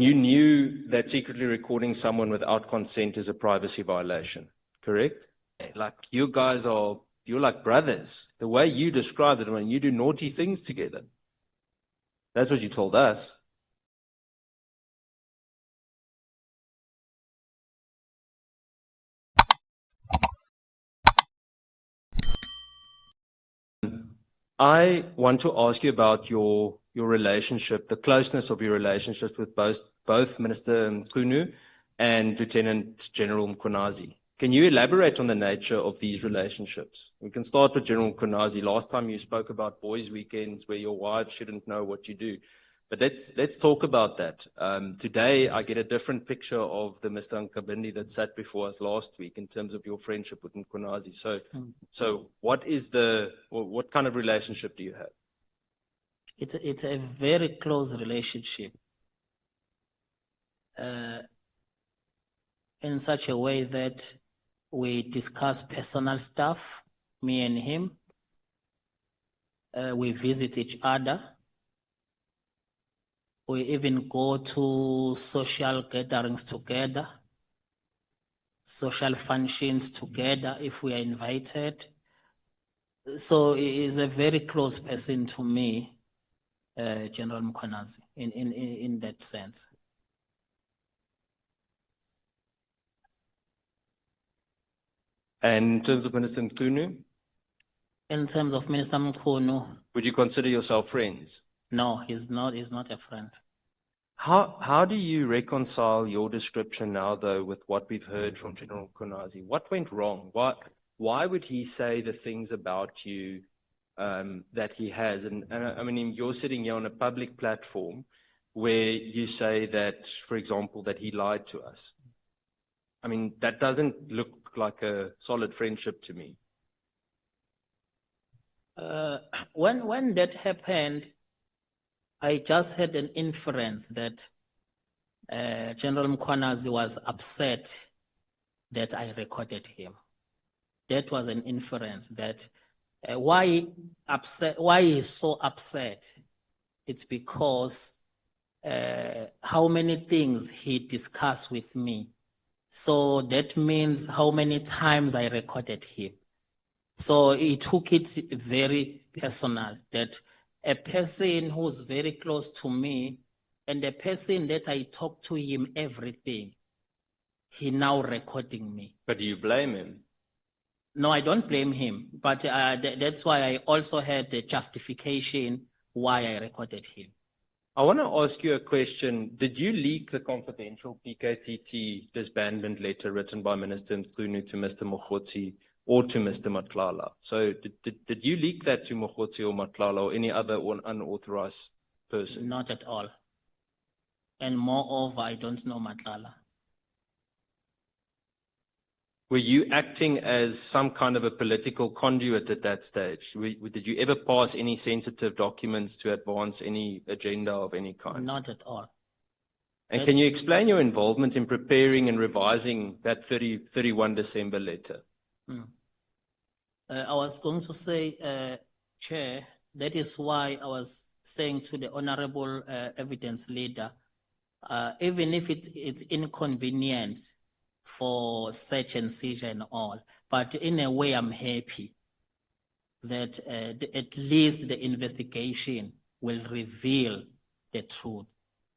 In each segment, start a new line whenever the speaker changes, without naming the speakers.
You knew that secretly recording someone without consent is a privacy violation, correct? Like you guys you're like brothers. The way you described it, when you do naughty things together. That's what you told us. I want to ask you about your relationship, the closeness of your relationships with both Minister Mchunu and Lieutenant General Mkhwanazi. Can you elaborate on the nature of these relationships? We can start with General Mkhwanazi. Last time you spoke about boys' weekends where your wives shouldn't know what you do. But let's talk about that. Today, I get a different picture of the Mr. Nkabinde that sat before us last week in terms of your friendship with Mkhwanazi. So what kind of relationship do you have?
It's a very close relationship. In such a way that we discuss personal stuff, me and him. We visit each other. We even go to social gatherings together, social functions together if we are invited. So he is a very close person to me, General Mkhwanazi, in that sense.
And in terms of Minister Mchunu?
In terms of Minister Mchunu,
would you consider yourself friends?
No, he's not a friend.
How do you reconcile your description now, though, with what we've heard from General Mkhwanazi? What went wrong? Why would he say the things about you that he has? And I mean, you're sitting here on a public platform where you say that, for example, that he lied to us. I mean, that doesn't look like a solid friendship to me.
When that happened, I just had an inference that General Mkhwanazi was upset that I recorded him. That was an inference that why he's so upset. It's because how many things he discussed with me. So that means how many times I recorded him. So he took it very personal that a person who's very close to me and a person that I talk to him everything, he now recording me.
But do you blame him?
No, I don't blame him. But that's why I also had the justification why I recorded him.
I want to ask you a question. Did you leak the confidential PKTT disbandment letter written by Minister Mchunu to Mr. Mkhwanazi or to Mr. Nhlanhla? So did you leak that to Mkhwanazi or Nhlanhla or any other unauthorized person?
Not at all. And moreover, I don't know Nhlanhla.
Were you acting as some kind of a political conduit at that stage? Did you ever pass any sensitive documents to advance any agenda of any kind?
Not at all.
And can you explain your involvement in preparing and revising that 31 December letter?
I was going to say, Chair, that is why I was saying to the Honorable Evidence Leader, even if it's inconvenient for search and seizure and all, but in a way I'm happy that at least the investigation will reveal the truth,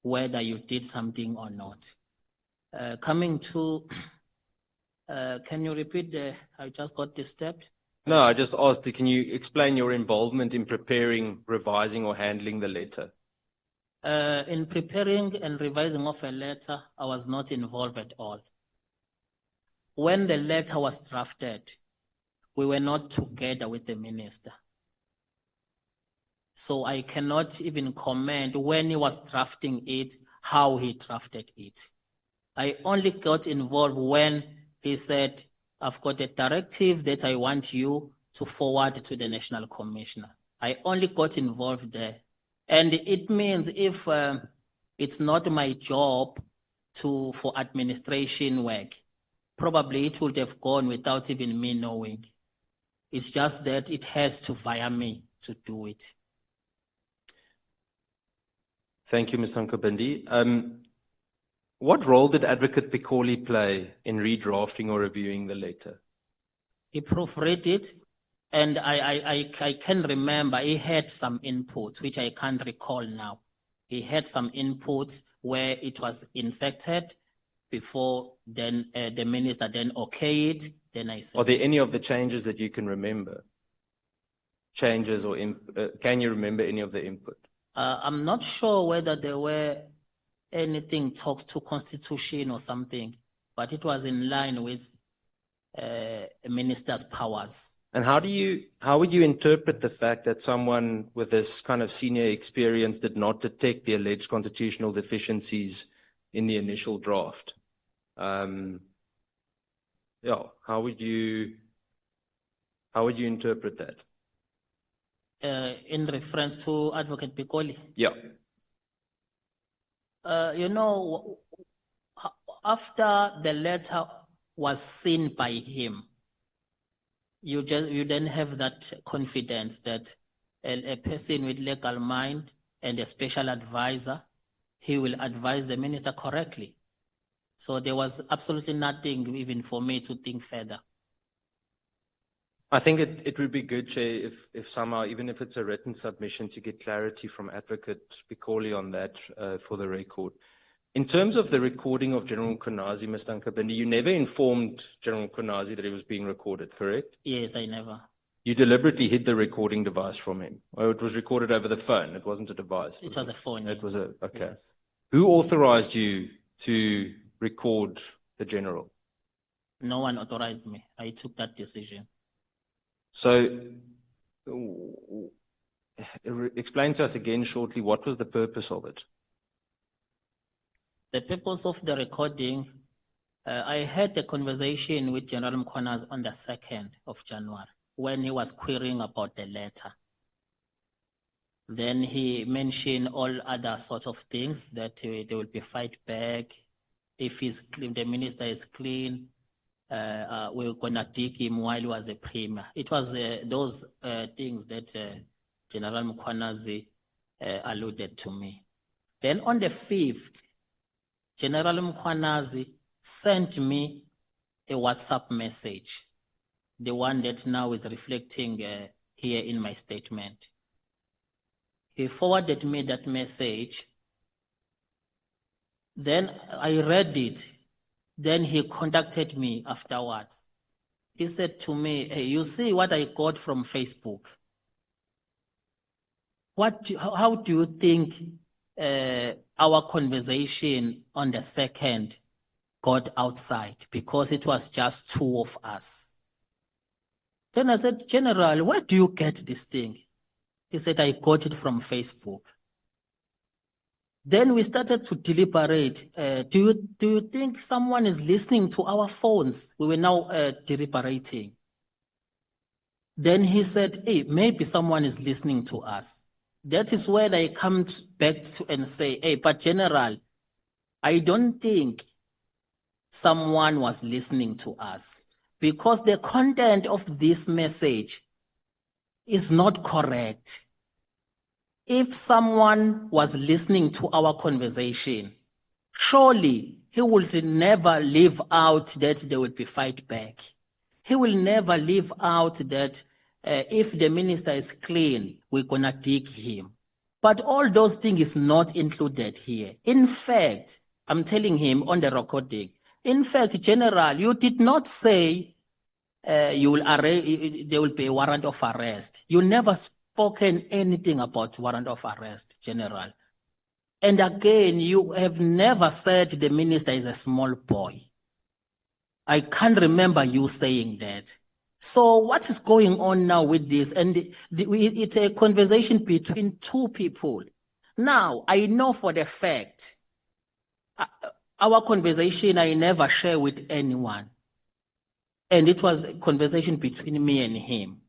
whether you did something or not. Coming to, can you repeat I just got disturbed?
No, I just asked, can you explain your involvement in preparing, revising or handling the letter?
In preparing and revising of a letter, I was not involved at all. When the letter was drafted, we were not together with the minister. So I cannot even comment when he was drafting it, how he drafted it. I only got involved when he said, I've got a directive that I want you to forward to the National Commissioner. I only got involved there. And it means if it's not my job for administration work, probably it would have gone without even me knowing. It's just that it has to via me to do it.
Thank you, Ms. Nkabinde. What role did Advocate Pikoli play in redrafting or reviewing the letter?
He proofread it, and I can remember he had some inputs, which I can't recall now. He had some inputs where it was inserted before then the minister then okayed it. Then I said,
Are there any of the changes that you can remember? Changes or can you remember any of the input?
I'm not sure whether there were anything talks to constitution or something, but it was in line with a minister's powers.
And how would you interpret the fact that someone with this kind of senior experience did not detect the alleged constitutional deficiencies in the initial draft? Yeah, how would you interpret that?
In reference to Advocate Pikoli?
Yeah.
You know, after the letter was seen by him, you then have that confidence that a person with legal mind and a special advisor, he will advise the minister correctly. So there was absolutely nothing even for me to think further.
I think it would be good, Chair, if somehow, even if it's a written submission, to get clarity from Advocate Pikoli on that for the record. In terms of the recording of General Mkhwanazi, Mr. Nkabinde, you never informed General Mkhwanazi that he was being recorded, correct?
Yes, I never.
You deliberately hid the recording device from him. Or it was recorded over the phone. It wasn't a device.
It was a phone.
It was okay.
Yes.
Who authorized you to record the general?
No one authorized me. I took that decision.
So, explain to us again shortly, what was the purpose of it?
The purpose of the recording, I had a conversation with General Mkhwanazi on the 2nd of January when he was querying about the letter. Then he mentioned all other sorts of things that there will be fight back. If he's clean, the minister is clean, we're gonna dig him while he was a premier. It was those things that General Mkhwanazi alluded to me. Then on the 5th, General Mkhwanazi sent me a WhatsApp message, the one that now is reflecting here in my statement. He forwarded me that message. Then I read it. Then he contacted me afterwards. He said to me, hey, you see what I got from Facebook? How do you think our conversation on the 2nd got outside? Because it was just two of us. Then I said, General, where do you get this thing? He said, I got it from Facebook. Then we started to deliberate. Do you think someone is listening to our phones? We were now deliberating. Then he said, hey, maybe someone is listening to us. That is where I come back to and say, hey, but General, I don't think someone was listening to us because the content of this message is not correct. If someone was listening to our conversation, surely he would never leave out that there would be fight back. He will never leave out that if the minister is clean, we're gonna dig him. But all those things is not included here. In fact, I'm telling him on the recording, in fact, General, you did not say there will be a warrant of arrest. You never spoken anything about warrant of arrest, General. And again, you have never said the minister is a small boy. I can't remember you saying that. So what is going on now with this? And it's a conversation between two people. Now, I know for the fact, our conversation I never share with anyone. And it was a conversation between me and him.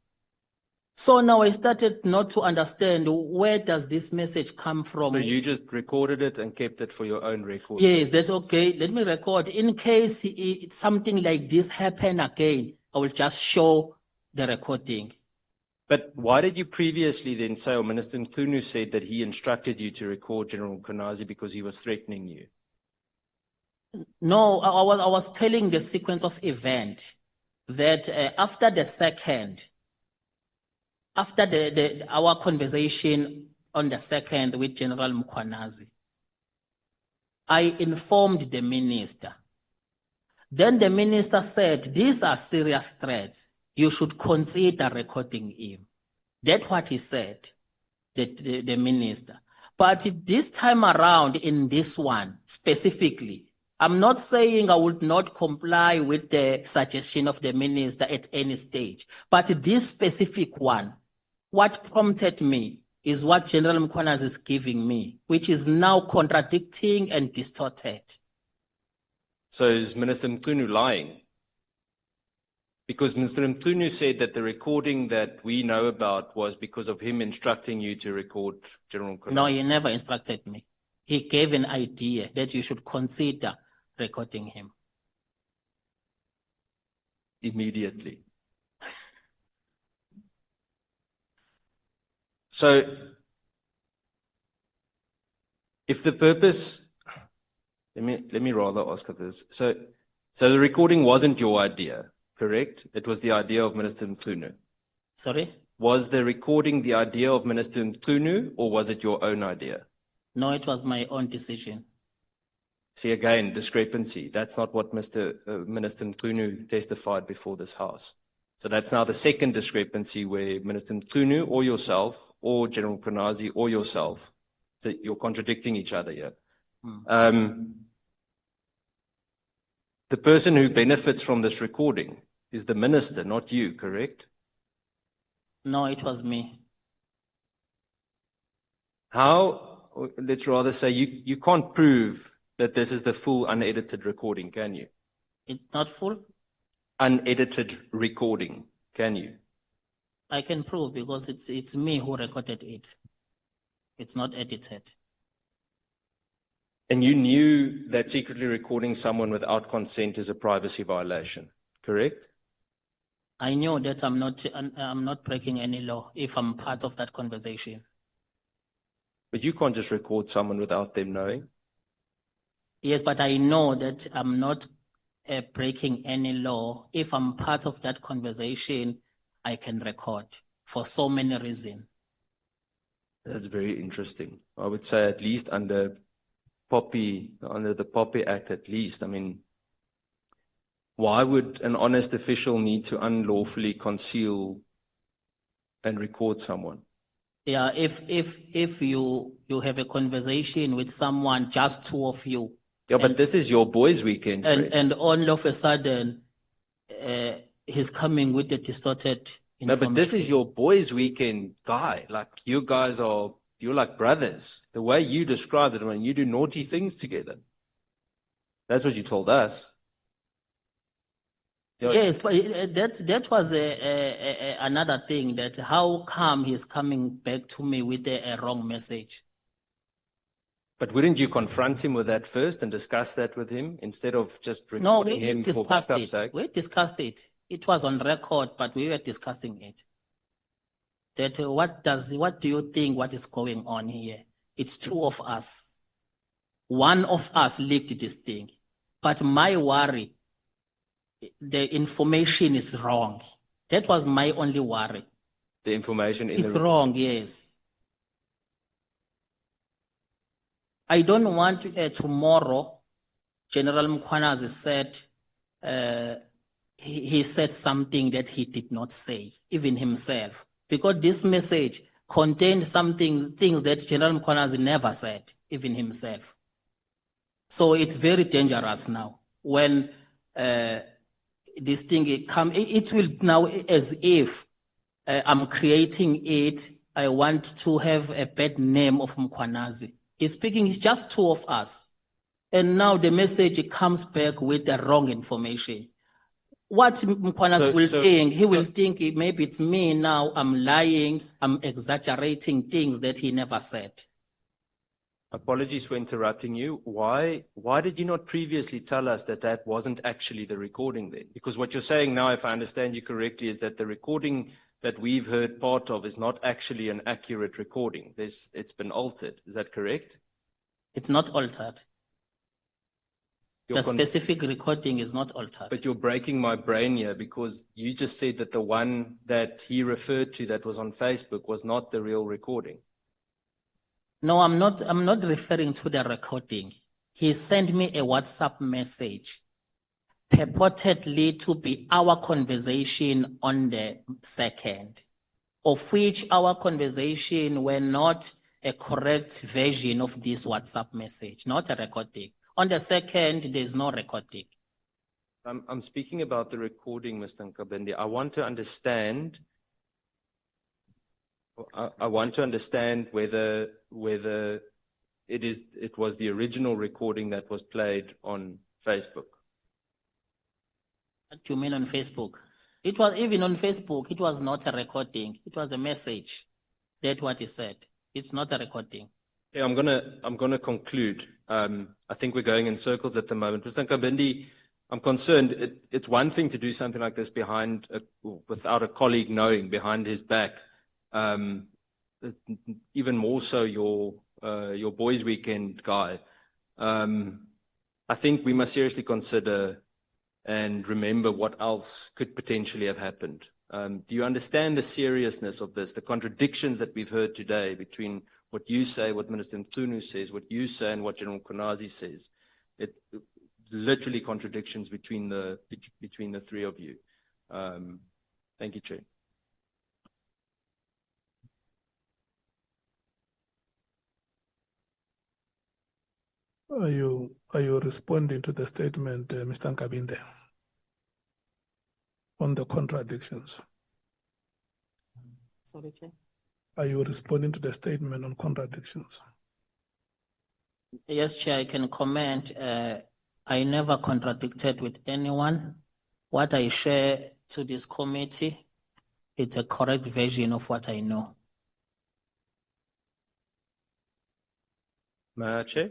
So now I started not to understand where does this message come from.
So you just recorded it and kept it for your own record?
Yes, that's okay. Let me record. In case something like this happen again, I will just show the recording.
But why did you previously then say, or Minister Mchunu said that he instructed you to record General Mkhwanazi because he was threatening you?
No, I was telling the sequence of event that after the second, after our conversation on the second with General Mkhwanazi, I informed the minister. Then the minister said, these are serious threats. You should consider recording him. That's what he said, the minister. But this time around in this one specifically, I'm not saying I would not comply with the suggestion of the minister at any stage, but this specific one, what prompted me is what General Mkhwanazi is giving me, which is now contradicting and distorted.
So is Minister Mchunu lying? Because Mr. Mchunu said that the recording that we know about was because of him instructing you to record General Mkhwanazi.
No, he never instructed me. He gave an idea that you should consider recording him.
Immediately. So, if the purpose, let me rather ask this. So the recording wasn't your idea, correct? It was the idea of Minister Mchunu.
Sorry?
Was the recording the idea of Minister Mchunu, or was it your own idea?
No, it was my own decision.
See, again, discrepancy. That's not what Minister Mchunu testified before this House. So that's now the second discrepancy where Minister Mchunu or yourself or General Mkhwanazi or yourself, so you're contradicting each other here. The person who benefits from this recording is the minister, not you, correct?
No, it was me.
How, let's rather say, you can't prove that this is the full unedited recording, can you?
It's not full?
Unedited recording, can you?
I can prove because it's me who recorded it. It's not edited.
And you knew that secretly recording someone without consent is a privacy violation, correct?
I knew that I'm not breaking any law if I'm part of that conversation.
But you can't just record someone without them knowing.
Yes, but I know that I'm not breaking any law. If I'm part of that conversation, I can record for so many reasons.
That's very interesting. I would say at least under the POPIA Act at least. I mean, why would an honest official need to unlawfully conceal and record someone?
Yeah, if you have a conversation with someone, just two of you.
Yeah, but this is your boys' weekend, Fred.
And all of a sudden, he's coming with the distorted information.
No, but this is your boys' weekend guy. Like, you guys you're like brothers. The way you described it, when you do naughty things together. That's what you told us.
Yes, but that was another thing, that how come he's coming back to me with a wrong message?
But wouldn't you confront him with that first and discuss that with him instead of just recording him for backup's sake?
We discussed it. It was on record, but we were discussing it. That what do you think what is going on here? It's two of us. One of us leaked this thing. But my worry, the information is wrong. That was my only worry.
The information in
it's wrong, yes. I don't want tomorrow, General Mkhwanazi said, he said something that he did not say, even himself. Because this message contained things that General Mkhwanazi never said, even himself. So it's very dangerous now. When this thing it will now, as if I'm creating it, I want to have a bad name of Mkhwanazi. He's speaking, it's just two of us. And now the message comes back with the wrong information. What Mkhwanazi will think, he will think maybe it's me now, I'm lying, I'm exaggerating things that he never said.
Apologies for interrupting you. Why did you not previously tell us that that wasn't actually the recording then? Because what you're saying now, if I understand you correctly, is that the recording that we've heard part of is not actually an accurate recording. It's been altered. Is that correct?
It's not altered. The specific recording is not altered.
But you're breaking my brain here, because you just said that the one that he referred to that was on Facebook was not the real recording.
No, I'm not referring to the recording. He sent me a WhatsApp message purportedly to be our conversation on the 2nd, of which our conversation were not a correct version of this WhatsApp message, not a recording. On the 2nd, there's no recording.
I'm speaking about the recording, Mr. Nkabinde. I want to understand whether it was the original recording that was played on Facebook.
What do you mean on Facebook? It was even on Facebook. It was not a recording. It was a message. That's what he said. It's not a recording.
Yeah, I'm gonna conclude. I think we're going in circles at the moment. Mr. Nkabinde, I'm concerned. It's one thing to do something like this without a colleague knowing, behind his back. Even more so your boys' weekend guy. I think we must seriously consider and remember what else could potentially have happened. Do you understand the seriousness of this, the contradictions that we've heard today between what you say, what Minister Mchunu says, what you say, and what General Mkhwanazi says? It literally contradictions between the three of you. Thank you, Chair.
Are you responding to the statement, Mr. Nkabinde, on the contradictions?
Sorry, Chair.
Are you responding to the statement on contradictions?
Yes, Chair, I can comment. I never contradicted with anyone. What I share to this committee, it's a correct version of what I know.
Chair?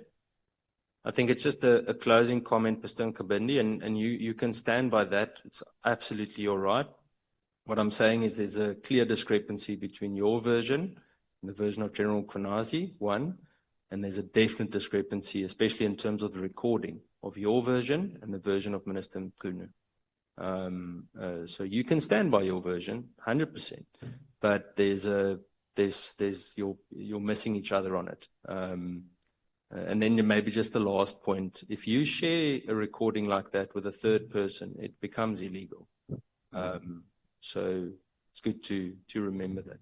I think it's just a closing comment, Mr. Nkabinde, and you can stand by that. It's absolutely your right. What I'm saying is there's a clear discrepancy between your version and the version of General Mkhwanazi, one, and there's a definite discrepancy, especially in terms of the recording of your version and the version of Minister Mchunu. So you can stand by your version, 100%, but you're missing each other on it. And then maybe just the last point: if you share a recording like that with a third person, it becomes illegal. So it's good to remember that.